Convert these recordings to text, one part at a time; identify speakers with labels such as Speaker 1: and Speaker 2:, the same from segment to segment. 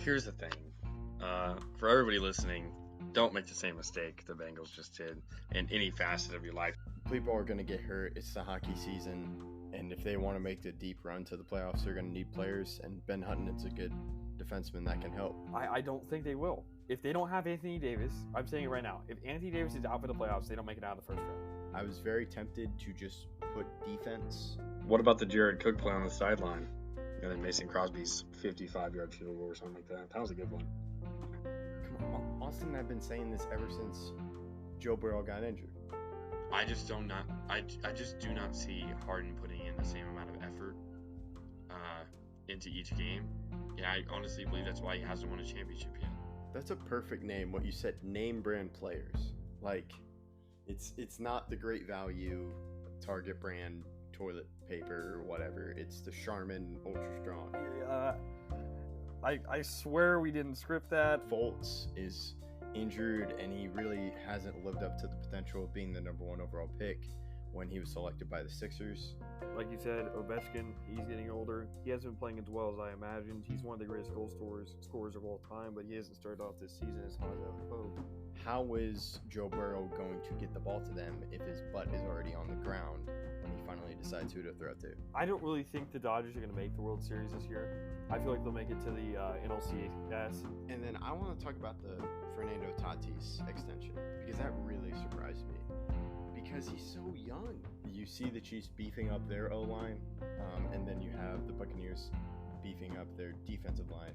Speaker 1: Here's the thing. For everybody listening, don't make the same mistake the Bengals just did in any facet of your life.
Speaker 2: People are going to get hurt. It's the hockey season. And if they want to make the deep run to the playoffs, they're going to need players. And Ben Hutton's a good defenseman that can help.
Speaker 3: I don't think they will. If they don't have Anthony Davis, I'm saying it right now. If Anthony Davis is out for the playoffs, they don't make it out of the first round.
Speaker 2: I was very tempted to just put defense.
Speaker 1: What about the Jared Cook play on the sideline? And then Mason Crosby's 55-yard field goal or something like that. That was a good one.
Speaker 2: Come on, Austin and I have been saying this ever since Joe Burrow got injured.
Speaker 1: I just do not see Harden putting in the same amount of effort into each game. And I honestly believe that's why he hasn't won a championship yet.
Speaker 2: That's a perfect name. What you said, name brand players. Like, it's not the great value Target brand toilet paper or whatever. It's the Charmin Ultra Strong.
Speaker 3: I swear we didn't script that.
Speaker 2: Fultz is injured, and he really hasn't lived up to the potential of being the number one overall pick when he was selected by the Sixers.
Speaker 3: Like you said, Ovechkin, he's getting older. He hasn't been playing as well as I imagined. He's one of the greatest goal scorers of all time, but he hasn't started off this season as hot as I would hope.
Speaker 2: How is Joe Burrow going to get the ball to them if his butt is already on the ground and he finally decides who to throw to?
Speaker 3: I don't really think the Dodgers are going to make the World Series this year. I feel like they'll make it to the NLCS.
Speaker 2: And then I want to talk about the Fernando Tatis extension, because that really surprised me. Because he's so young. You see the Chiefs beefing up their O-line, and then you have the Buccaneers beefing up their defensive line.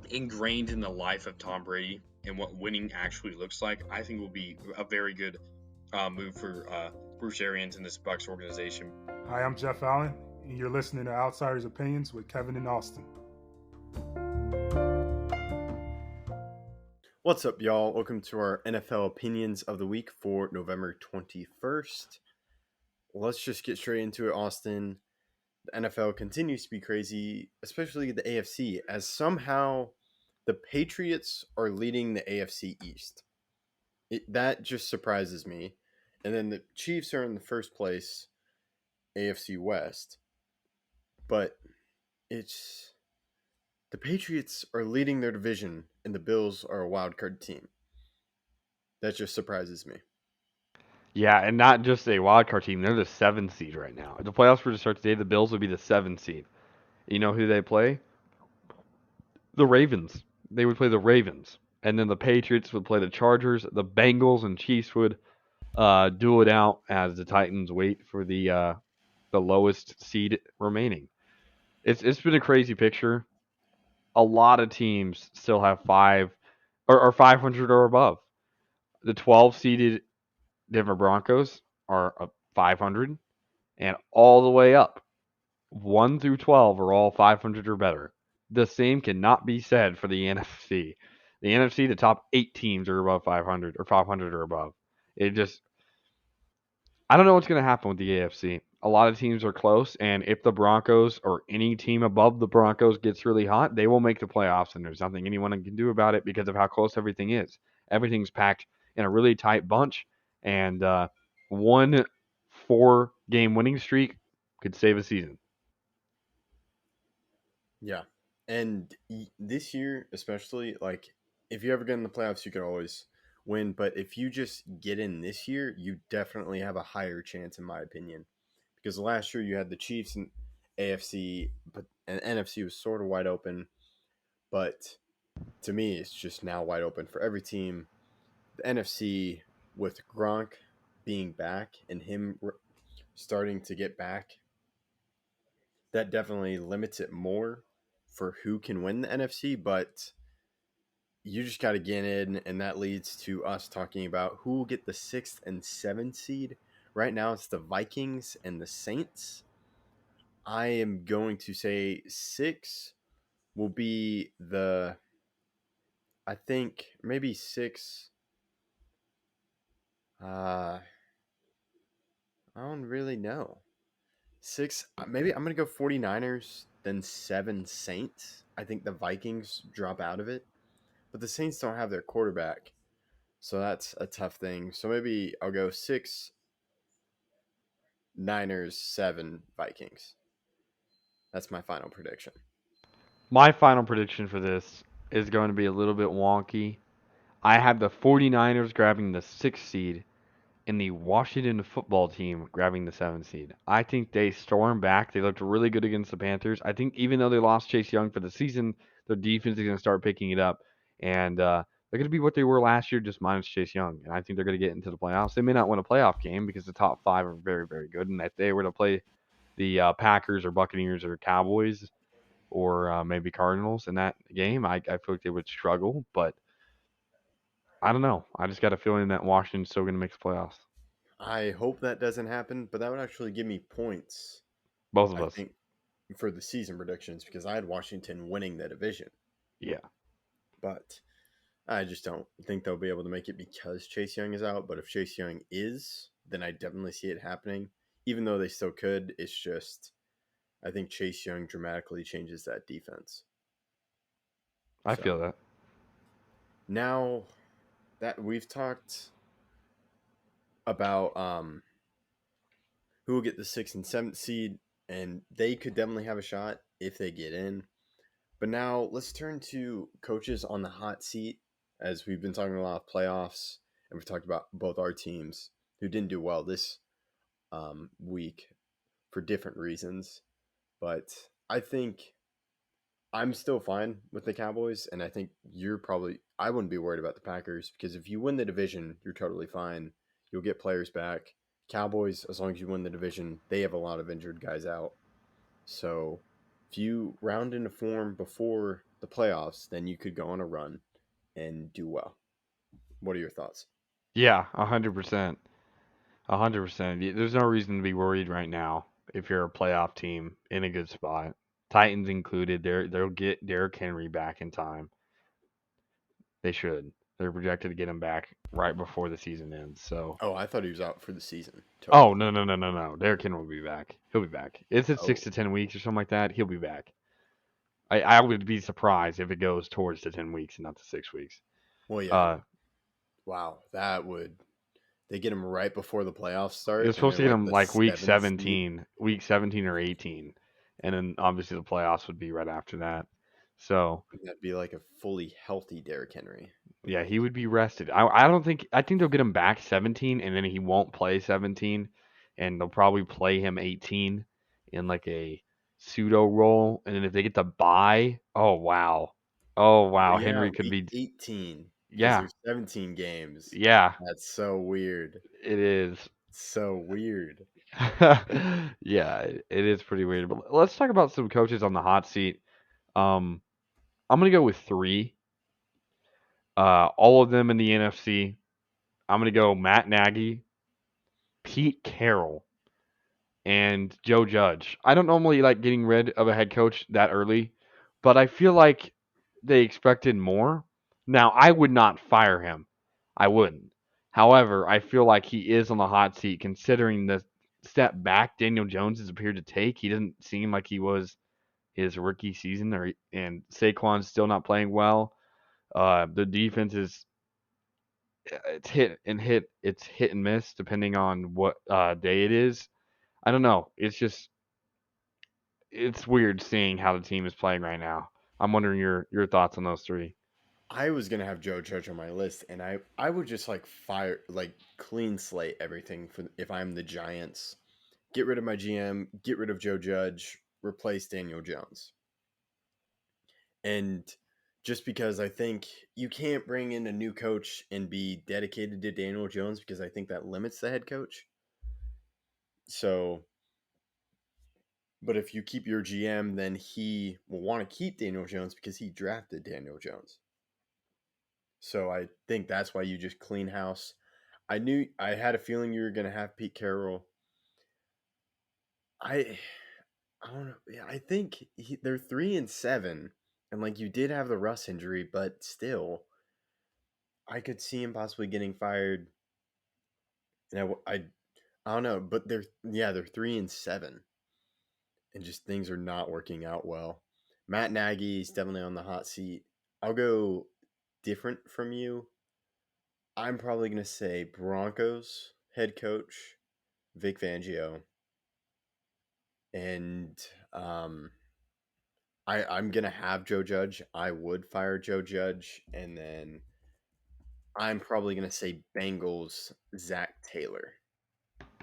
Speaker 1: Ingrained in the life of Tom Brady and what winning actually looks like, I think will be a very good move for Bruce Arians and this Bucs organization.
Speaker 4: Hi, I'm Jeff Allen, and you're listening to Outsiders Opinions with Kevin and Austin.
Speaker 2: What's up, y'all? Welcome to our NFL Opinions of the Week for November 21st. Let's just get straight into it, Austin. The NFL continues to be crazy, especially the AFC, as somehow the Patriots are leading the AFC East. That just surprises me. And then the Chiefs are in the first place, AFC West. But it's... the Patriots are leading their division, and the Bills are a wild card team. That just surprises me.
Speaker 5: Yeah, and not just a wild card team. They're the 7th seed right now. If the playoffs were to start today, the Bills would be the 7th seed. You know who they play? The Ravens. They would play the Ravens. And then the Patriots would play the Chargers. The Bengals and Chiefs would duel it out as the Titans wait for the lowest seed remaining. It's been a crazy picture. A lot of teams still have 500 or above. The 12 seeded Denver Broncos are 500, and all the way up, 1 through 12 are all 500 or better. The same cannot be said for the NFC. The NFC, the top 8 teams are above 500 or 500 or above. I don't know what's going to happen with the AFC. A lot of teams are close, and if the Broncos or any team above the Broncos gets really hot, they will make the playoffs, and there's nothing anyone can do about it because of how close everything is. Everything's packed in a really tight bunch, and one 4-game winning streak could save a season.
Speaker 2: Yeah. And this year, especially, like, if you ever get in the playoffs, you can always win. But if you just get in this year, you definitely have a higher chance, in my opinion. Because last year you had the Chiefs and AFC, and NFC was sort of wide open. But to me, it's just now wide open for every team. The NFC, with Gronk being back and him starting to get back, that definitely limits it more for who can win the NFC. But you just got to get in, and that leads to us talking about who will get the 6th and 7th seed. Right now, it's the Vikings and the Saints. I am going to say 6 will be I think maybe 6. I don't really know. 6, maybe I'm going to go 49ers, then 7 Saints. I think the Vikings drop out of it. But the Saints don't have their quarterback. So that's a tough thing. So maybe I'll go 6 Niners, 7 Vikings. That's my final prediction.
Speaker 5: My final prediction for this is going to be a little bit wonky. I have the 49ers grabbing the 6th seed and the Washington football team grabbing the 7th seed. I think they storm back. They looked really good against the Panthers. I think even though they lost Chase Young for the season, their defense is going to start picking it up. And they're going to be what they were last year, just minus Chase Young. And I think they're going to get into the playoffs. They may not win a playoff game because the top 5 are very, very good. And if they were to play the Packers or Buccaneers or Cowboys or maybe Cardinals in that game, I feel like they would struggle. But I don't know. I just got a feeling that Washington's still going to make the playoffs.
Speaker 2: I hope that doesn't happen, but that would actually give me points,
Speaker 5: Both of
Speaker 2: I
Speaker 5: us.
Speaker 2: think, for the season predictions because I had Washington winning the division.
Speaker 5: Yeah.
Speaker 2: But I just don't think they'll be able to make it because Chase Young is out. But if Chase Young is, then I definitely see it happening. Even though they still could, it's just I think Chase Young dramatically changes that defense.
Speaker 5: I
Speaker 2: So
Speaker 5: feel that.
Speaker 2: now that we've talked about who will get the 6th and 7th seed, and they could definitely have a shot if they get in. But now let's turn to coaches on the hot seat, as we've been talking a lot of playoffs, and we've talked about both our teams who didn't do well this week for different reasons. But I think I'm still fine with the Cowboys, and I think I wouldn't be worried about the Packers because if you win the division, you're totally fine. You'll get players back. Cowboys, as long as you win the division, they have a lot of injured guys out. So if you round into form before the playoffs, then you could go on a run and do well. What are your thoughts?
Speaker 5: Yeah, 100%. 100%. There's no reason to be worried right now if you're a playoff team in a good spot. Titans included, they'll get Derrick Henry back in time. They should. They're projected to get him back right before the season ends. So,
Speaker 2: Oh, I thought he was out for the season.
Speaker 5: oh
Speaker 2: Totally.
Speaker 5: no. Derrick Henry will be back. He'll be back. It's at
Speaker 2: Oh,
Speaker 5: 6 to 10 weeks or something like that. He'll be back. I would be surprised if it goes towards the 10 weeks and not the 6 weeks.
Speaker 2: well, yeah.
Speaker 5: Uh,
Speaker 2: Wow, that would. They get him right before the playoffs
Speaker 5: It
Speaker 2: start,
Speaker 5: was
Speaker 2: and
Speaker 5: supposed
Speaker 2: they're
Speaker 5: to get
Speaker 2: like
Speaker 5: him
Speaker 2: the
Speaker 5: like week
Speaker 2: 7th seed.
Speaker 5: 17, week 17 or 18, and then obviously the playoffs would be right after that. So
Speaker 2: That'd be like a fully healthy Derrick Henry.
Speaker 5: yeah,
Speaker 2: Like,
Speaker 5: he would be rested. I think they'll get him back 17, and then he won't play 17, and they'll probably play him 18 in like a pseudo role, and then if they get the bye, oh wow,
Speaker 2: yeah,
Speaker 5: Henry could
Speaker 2: week
Speaker 5: be
Speaker 2: 18 because
Speaker 5: yeah
Speaker 2: there's 17 games.
Speaker 5: yeah
Speaker 2: That's so weird.
Speaker 5: it is.
Speaker 2: So weird.
Speaker 5: Yeah, it is pretty weird. But let's talk about some coaches on the hot seat. Um, I'm gonna go with 3. All of them in the NFC. I'm gonna go Matt Nagy, Pete Carroll, and Joe Judge. I don't normally like getting rid of a head coach that early, but I feel like they expected more. Now, I would not fire him. I wouldn't. However, I feel like he is on the hot seat considering the step back Daniel Jones has appeared to take. He doesn't seem like he was his rookie season, and Saquon's still not playing well. The defense is it's hit and miss depending on what day it is. I don't know. It's weird seeing how the team is playing right now. I'm wondering your thoughts on those 3.
Speaker 2: I was gonna have Joe Judge on my list, and I would just like clean slate everything for if I'm the Giants. Get rid of my GM, get rid of Joe Judge, replace Daniel Jones. And just because I think you can't bring in a new coach and be dedicated to Daniel Jones because I think that limits the head coach. So, but if you keep your GM, then he will want to keep Daniel Jones because he drafted Daniel Jones. So I think that's why you just clean house. I had a feeling you were going to have Pete Carroll. I don't know. Yeah, I think they're 3-7, and like you did have the Russ injury, but still, I could see him possibly getting fired. And I don't know, but they're 3-7, and just things are not working out well. Matt Nagy is definitely on the hot seat. I'll go different from you. I'm probably gonna say Broncos head coach Vic Fangio, and I'm gonna have Joe Judge. I would fire Joe Judge, and then I'm probably gonna say Bengals Zach Taylor.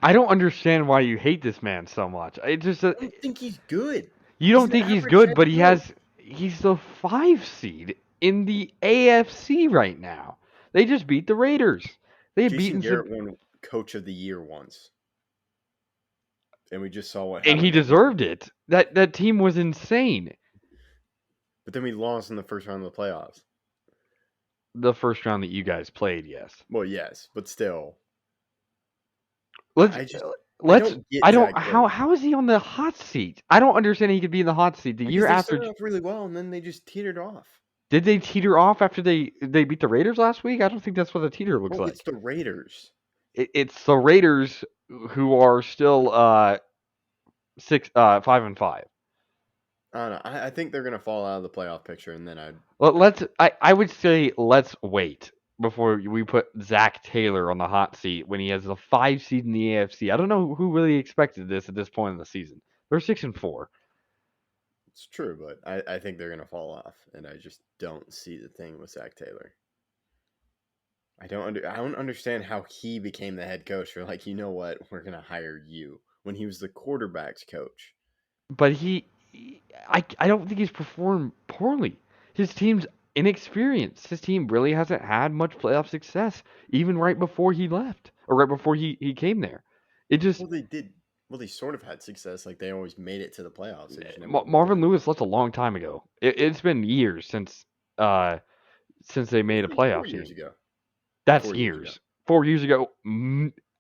Speaker 5: I don't understand why you hate this man so much. I just
Speaker 2: I don't think he's good.
Speaker 5: you
Speaker 2: He's
Speaker 5: don't
Speaker 2: an
Speaker 5: think he's
Speaker 2: average
Speaker 5: good,
Speaker 2: head
Speaker 5: but
Speaker 2: coach.
Speaker 5: he's the 5 seed in the AFC right now. They just beat the Raiders. They had
Speaker 2: Jason
Speaker 5: beaten some,
Speaker 2: Garrett won Coach of the Year once, and we just saw what
Speaker 5: and he
Speaker 2: happened.
Speaker 5: deserved it. That team was insane.
Speaker 2: But then we lost in the first round of the playoffs.
Speaker 5: The first round that you guys played, yes.
Speaker 2: Well, yes, but still,
Speaker 5: Let's
Speaker 2: I just I
Speaker 5: let's
Speaker 2: don't get
Speaker 5: I don't
Speaker 2: Zach Taylor
Speaker 5: how is he on the hot seat? I don't understand he could be in the hot seat the
Speaker 2: because
Speaker 5: year
Speaker 2: they
Speaker 5: after.
Speaker 2: started off really well and then they just teetered off.
Speaker 5: Did they teeter off after they beat the Raiders last week? I don't think that's what a teeter looks
Speaker 2: Well, it's
Speaker 5: like.
Speaker 2: the Raiders.
Speaker 5: It's the Raiders who are still 5-5.
Speaker 2: I don't know. I think they're gonna fall out of the playoff picture, and then
Speaker 5: I would say let's wait before we put Zach Taylor on the hot seat when he has the 5 seed in the AFC. I don't know who really expected this at this point in the season. They're 6-4.
Speaker 2: it's true, but I think they're gonna fall off, and I just don't see the thing with Zach Taylor. I don't understand how he became the head coach. You're like, you know what? We're gonna hire you when he was the quarterbacks coach.
Speaker 5: But I don't think he's performed poorly. His team's inexperienced. His team really hasn't had much playoff success, even right before he left or right before he came there. It just
Speaker 2: Well, they did. Well, they sort of had success. Like they always made it to the playoffs. They just never won
Speaker 5: Marvin
Speaker 2: anything.
Speaker 5: Lewis left a long time ago. It's been years uh, since they
Speaker 2: It was
Speaker 5: made a
Speaker 2: like
Speaker 5: playoff
Speaker 2: 4 years
Speaker 5: team.
Speaker 2: ago.
Speaker 5: That's
Speaker 2: 4 years ago.
Speaker 5: years. 4 years ago,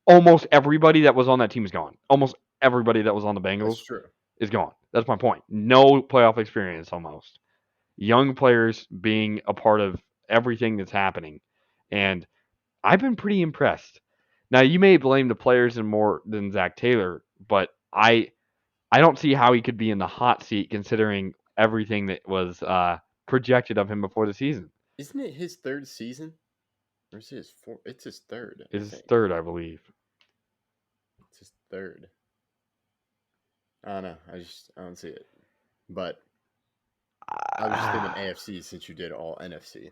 Speaker 5: almost everybody that was on that team is gone. Almost everybody that was on the
Speaker 2: That's
Speaker 5: Bengals
Speaker 2: true.
Speaker 5: is gone. That's my point. No playoff experience almost. Young players being a part of everything that's happening. And I've been pretty impressed. Now you may blame the players and more than Zach Taylor, but I don't see how he could be in the hot seat considering everything that was projected of him before the season.
Speaker 2: Isn't it his third season? Or is it his fourth? It's his third, I
Speaker 5: It's his
Speaker 2: think.
Speaker 5: third, I believe.
Speaker 2: It's his third. I don't know. I don't see it. But I was just thinking AFC since you did all NFC.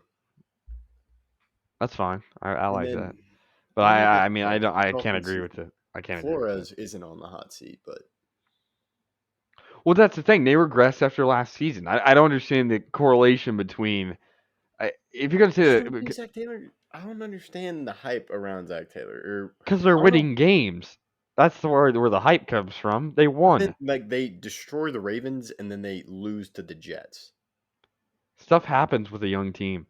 Speaker 5: That's fine. I
Speaker 2: And
Speaker 5: like
Speaker 2: then
Speaker 5: that. But
Speaker 2: how about
Speaker 5: I mean
Speaker 2: the
Speaker 5: I can't
Speaker 2: Dolphins
Speaker 5: agree with
Speaker 2: season?
Speaker 5: it. I can't agree with it.
Speaker 2: Flores isn't on the hot seat, but
Speaker 5: Well, that's the thing. They regressed after last season. I don't understand the correlation between. If you're gonna
Speaker 2: I
Speaker 5: say
Speaker 2: don't think
Speaker 5: that,
Speaker 2: Zach Taylor. I don't understand the hype around Zach Taylor. Or
Speaker 5: because they're
Speaker 2: I don't know.
Speaker 5: winning games, that's where the hype comes from. They
Speaker 2: But then,
Speaker 5: won.
Speaker 2: like they destroy the Ravens and then they lose to the Jets.
Speaker 5: Stuff happens with a young team,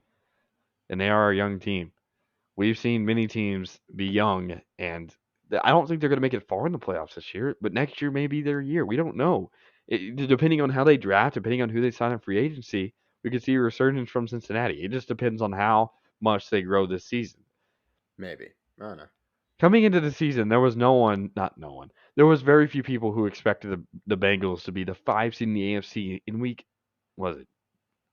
Speaker 5: and they are a young team. We've seen many teams be young, and I don't think they're going to make it far in the playoffs this year. But next year may be their year. We don't know. Depending on how they draft, depending on who they sign in free agency, we could see a resurgence from Cincinnati. It just depends on how much they grow this season.
Speaker 2: Maybe. I don't know.
Speaker 5: Coming into the season, there was not no one. There was very few people who expected the Bengals to be the 5 seed in the AFC in was it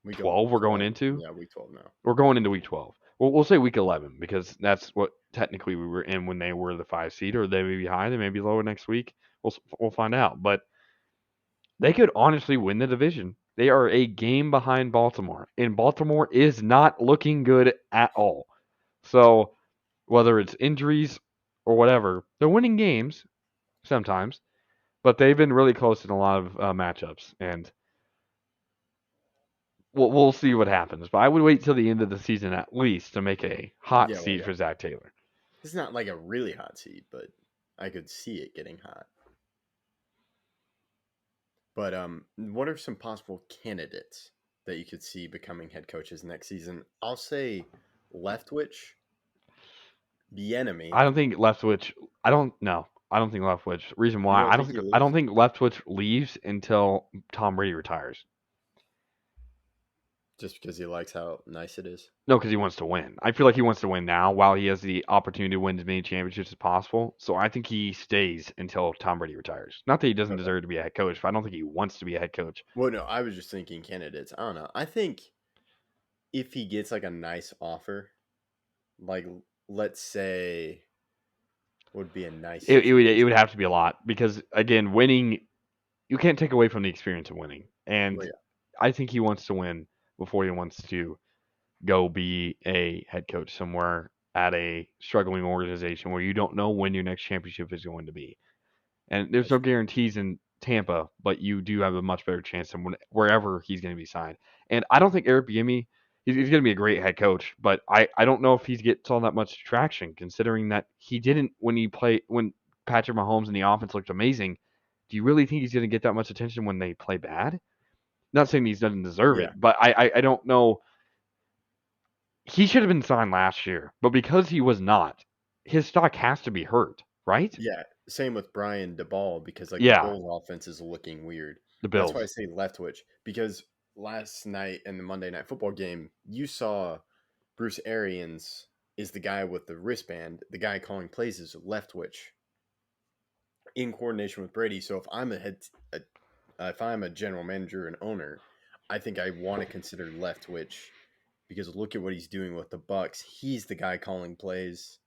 Speaker 2: Week
Speaker 5: 12 we're going
Speaker 2: 12.
Speaker 5: into?
Speaker 2: Yeah, week 12 now.
Speaker 5: We're going into week 12. We'll say week 11 because that's what technically we were in when they were the 5 seed, or they may be high, they may be lower next week. We'll find out. But they could honestly win the division. They are a game behind Baltimore, and Baltimore is not looking good at all. So whether it's injuries or whatever, they're winning games sometimes, but they've been really close in a lot of matchups, and we'll see what happens. But I would wait till the end of the season at least to make a hot
Speaker 2: Yeah, well,
Speaker 5: seat
Speaker 2: yeah.
Speaker 5: for Zach Taylor.
Speaker 2: It's not like a really hot seat, but I could see it getting hot. But what are some possible candidates that you could see becoming head coaches next season? I'll say Leftwich, the enemy.
Speaker 5: I don't think Leftwich. I don't know. I don't think Leftwich. Reason
Speaker 2: You
Speaker 5: why
Speaker 2: don't think he
Speaker 5: I
Speaker 2: leaves?
Speaker 5: don't think Leftwich leaves until Tom Brady retires.
Speaker 2: Just because he likes how nice it is?
Speaker 5: No, because he wants to win. I feel like he wants to win now while he has the opportunity to win as many championships as possible. So I think he stays until Tom Brady retires. Not that he doesn't
Speaker 2: Okay.
Speaker 5: deserve to be a head coach, but I don't think he wants to be a head coach.
Speaker 2: Well, no, I was just thinking candidates. I don't know. I think if he gets like a nice offer, like let's say, would be a nice
Speaker 5: It would
Speaker 2: situation.
Speaker 5: have to be a lot because again, winning you can't take away from the experience of winning. And
Speaker 2: Well, yeah.
Speaker 5: I think he wants to win before he wants to go be a head coach somewhere at a struggling organization where you don't know when your next championship is going to be. And there's
Speaker 2: That's
Speaker 5: no guarantees in Tampa, but you do have a much better chance than wherever he's going to be signed. And I don't think Eric Bieniemy, he's going to be a great head coach, but I don't know if he gets all that much traction considering that he didn't when Patrick Mahomes and the offense looked amazing. Do you really think he's going to get that much attention when they play bad? Not saying he doesn't deserve
Speaker 2: yeah,
Speaker 5: it, but I don't know. He should have been signed last year, but because he was not, his stock has to be hurt, right?
Speaker 2: yeah. Same with Brian DeBall because like the
Speaker 5: Yeah,
Speaker 2: Bulls offense is looking weird.
Speaker 5: the
Speaker 2: That's why I
Speaker 5: Bills.
Speaker 2: say Leftwich because last night in the Monday Night Football game, you saw Bruce Arians is the guy with the wristband. The guy calling plays is Leftwich in coordination with Brady. So if I'm a general manager and owner, I think I want to consider Leftwich because look at what he's doing with the Bucks. He's the guy calling plays.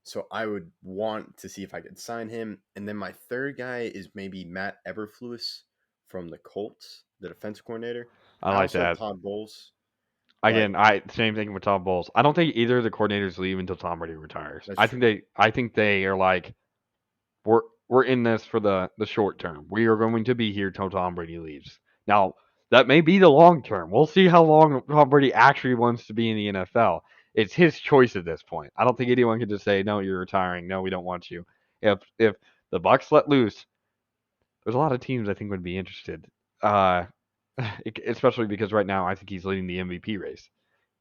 Speaker 2: So I would want to see if I could sign him. And then my third guy is maybe Matt Eberflus from the Colts, the defensive coordinator.
Speaker 5: I
Speaker 2: I
Speaker 5: like
Speaker 2: also have
Speaker 5: that.
Speaker 2: Todd Bowles, but
Speaker 5: Again, same thing with Tom Bowles. I don't think either of the coordinators leave until Tom Brady retires.
Speaker 2: that's true.
Speaker 5: I think they are like we're in this for the short term. We are going to be here till Tom Brady leaves. Now, that may be the long term. We'll see how long Tom Brady actually wants to be in the NFL. It's his choice at this point. I don't think anyone can just say, "No, you're retiring. No, we don't want you." If the Bucks let loose, there's a lot of teams I think would be interested. Uh, especially because right now I think he's leading the MVP race.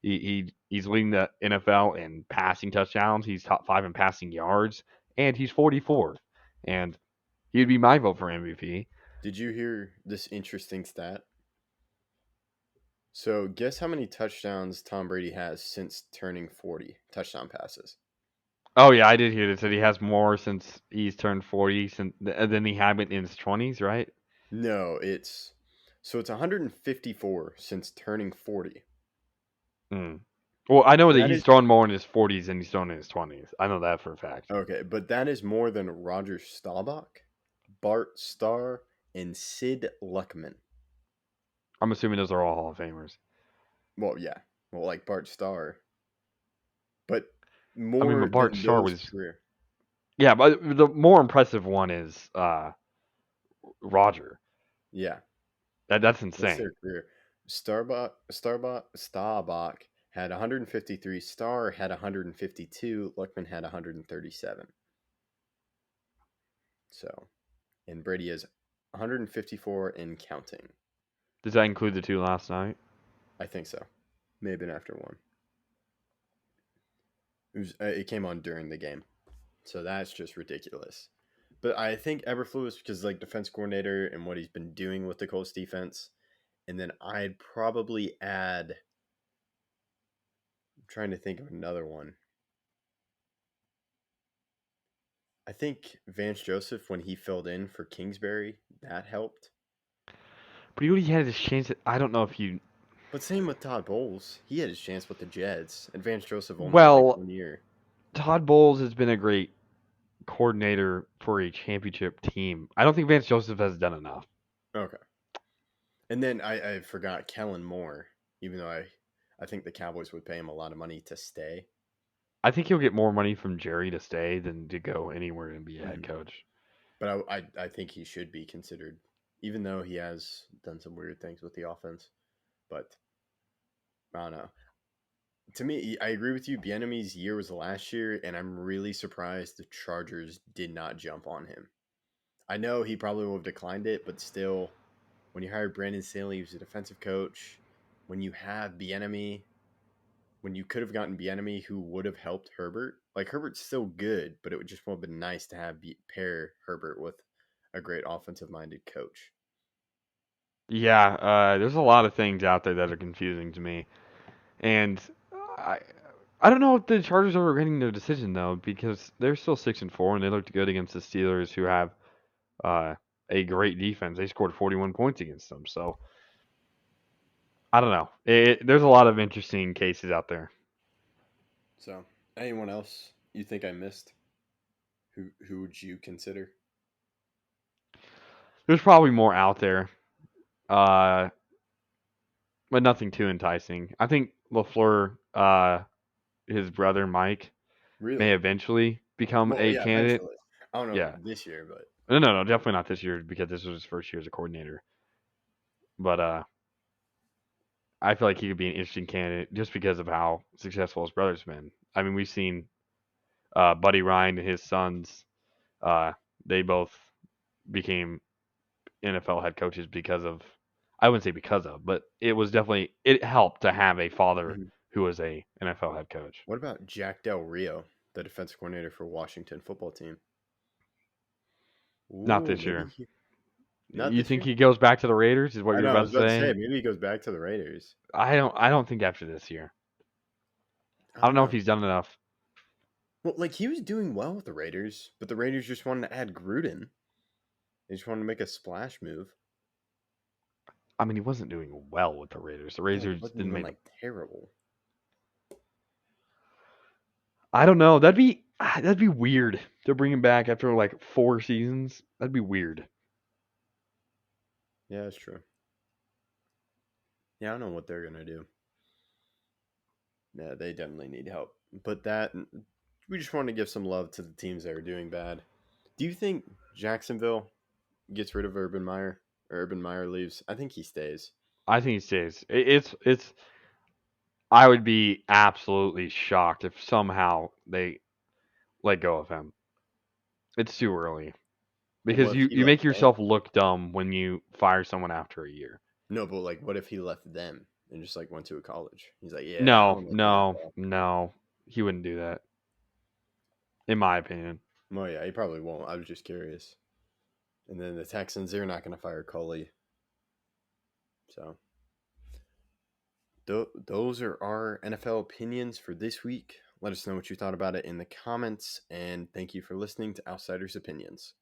Speaker 5: He's leading the NFL in passing touchdowns. He's top 5 in passing yards, and he's 44. And he'd be my vote for MVP.
Speaker 2: Did you hear this interesting stat? So guess how many touchdowns Tom Brady has since turning 40 touchdown passes?
Speaker 5: Oh yeah, I did hear this that he has more since he's turned 40 than he had in his 20s, right?
Speaker 2: No, it's 154 since turning 40.
Speaker 5: Mm. Well, I know that
Speaker 2: That
Speaker 5: he's
Speaker 2: is
Speaker 5: thrown more in his 40s than he's thrown in his 20s. I know that for a fact.
Speaker 2: okay, but that is more than Roger Staubach, Bart Starr, and Sid Luckman.
Speaker 5: I'm assuming those are all Hall of Famers.
Speaker 2: Well, yeah. Well, like Bart Starr, but
Speaker 5: I mean,
Speaker 2: more
Speaker 5: but Bart
Speaker 2: than
Speaker 5: Starr
Speaker 2: those
Speaker 5: was
Speaker 2: career.
Speaker 5: yeah, but the more impressive one is Roger.
Speaker 2: Yeah,
Speaker 5: That's
Speaker 2: that's their
Speaker 5: insane.
Speaker 2: career. Staubach had 153. Starr had 152. Luckman had 137. So, and Brady is 154 and counting.
Speaker 5: Does that include the two last night?
Speaker 2: I think so. May have been after one. It came on during the game, so that's just ridiculous. But I think Eberflus because like defense coordinator and what he's been doing with the Colts defense, and then I'd probably add. I'm trying to think of another one. I think Vance Joseph when he filled in for Kingsbury that helped.
Speaker 5: But he already had his chance. I don't know if you.
Speaker 2: But same with Todd Bowles. He had his chance with the Jets, and Vance Joseph only had like
Speaker 5: Well,
Speaker 2: 1 year.
Speaker 5: Todd Bowles has been a great coordinator for a championship team. I don't think Vance Joseph has done enough.
Speaker 2: Okay. And then I forgot Kellen Moore, even though I think the Cowboys would pay him a lot of money to stay.
Speaker 5: I think he'll get more money from Jerry to stay than to go anywhere and be a head
Speaker 2: Mhm.
Speaker 5: coach.
Speaker 2: But I think he should be considered, even though he has done some weird things with the offense. But I don't know. To me, I agree with you. Bieniemy's year was last year, and I'm really surprised the Chargers did not jump on him. I know he probably would have declined it, but still, when you hired Brandon Staley, he was a defensive coach. When you have Bieniemy, when you could have gotten Bieniemy, who would have helped Herbert. Like Herbert's still good, but it would just would have been nice to have pair Herbert with a great offensive-minded coach.
Speaker 5: Yeah, there's a lot of things out there that are confusing to me, and I I don't know if the Chargers are regretting their decision though because they're still 6-4 and they looked good against the Steelers who have uh, a great defense. They scored 41 points against them, so I don't know. There's a lot of interesting cases out there.
Speaker 2: So, anyone else you think I missed? Who would you consider?
Speaker 5: There's probably more out there. Uh, but nothing too enticing. I think LaFleur, his brother Mike, may
Speaker 2: Really?
Speaker 5: eventually become
Speaker 2: Well,
Speaker 5: a
Speaker 2: yeah,
Speaker 5: candidate.
Speaker 2: eventually. I don't know
Speaker 5: Yeah.
Speaker 2: this year, but
Speaker 5: No, definitely not this year because this was his first year as a coordinator. But I feel like he could be an interesting candidate just because of how successful his brother's been. I mean, we've seen Buddy Ryan and his sons. They both became NFL head coaches because of. I wouldn't say because of, but it helped to have a father
Speaker 2: Mhm.
Speaker 5: who was a NFL head coach.
Speaker 2: What about Jack Del Rio, the defensive coordinator for Washington football team?
Speaker 5: Not
Speaker 2: Ooh,
Speaker 5: this
Speaker 2: maybe
Speaker 5: year.
Speaker 2: not
Speaker 5: You
Speaker 2: this
Speaker 5: think
Speaker 2: year.
Speaker 5: he goes back to the Raiders? Is what
Speaker 2: I
Speaker 5: you're
Speaker 2: know. I
Speaker 5: about
Speaker 2: was
Speaker 5: to
Speaker 2: about to say
Speaker 5: say?
Speaker 2: maybe he goes back to the Raiders.
Speaker 5: I don't think after this year.
Speaker 2: I
Speaker 5: I
Speaker 2: don't
Speaker 5: don't know if
Speaker 2: know.
Speaker 5: he's done enough.
Speaker 2: Well, like he was doing well with the Raiders, but the Raiders just wanted to add Gruden. They just wanted to make a splash move.
Speaker 5: I mean, he wasn't doing well with the Raiders. The
Speaker 2: Yeah, like it
Speaker 5: Raiders
Speaker 2: wasn't
Speaker 5: didn't
Speaker 2: even
Speaker 5: make.
Speaker 2: like terrible.
Speaker 5: I don't know. That'd be weird to bring him back after like 4 seasons. That'd be weird.
Speaker 2: Yeah, that's true. Yeah, I don't know what they're gonna do. Yeah, they definitely need help. But that we just want to give some love to the teams that are doing bad. Do you think Jacksonville gets rid of Urban Meyer or Urban Meyer leaves? I think he stays.
Speaker 5: I think he stays. It's. I would be absolutely shocked if somehow they let go of him. It's too early
Speaker 2: But
Speaker 5: because
Speaker 2: what if
Speaker 5: you
Speaker 2: he
Speaker 5: you
Speaker 2: left
Speaker 5: make
Speaker 2: them?
Speaker 5: yourself look dumb when you fire someone after a year.
Speaker 2: No, but like what if he left them and just like went to a college? He's like, yeah, I
Speaker 5: No,
Speaker 2: don't like the
Speaker 5: no,
Speaker 2: NFL.
Speaker 5: no. He wouldn't do that, in my opinion.
Speaker 2: Well, yeah, he probably won't. I was just curious. And then the Texans, they're not going to fire Cully. So those are our NFL opinions for this week. Let us know what you thought about it in the comments. And thank you for listening to Outsiders Opinions.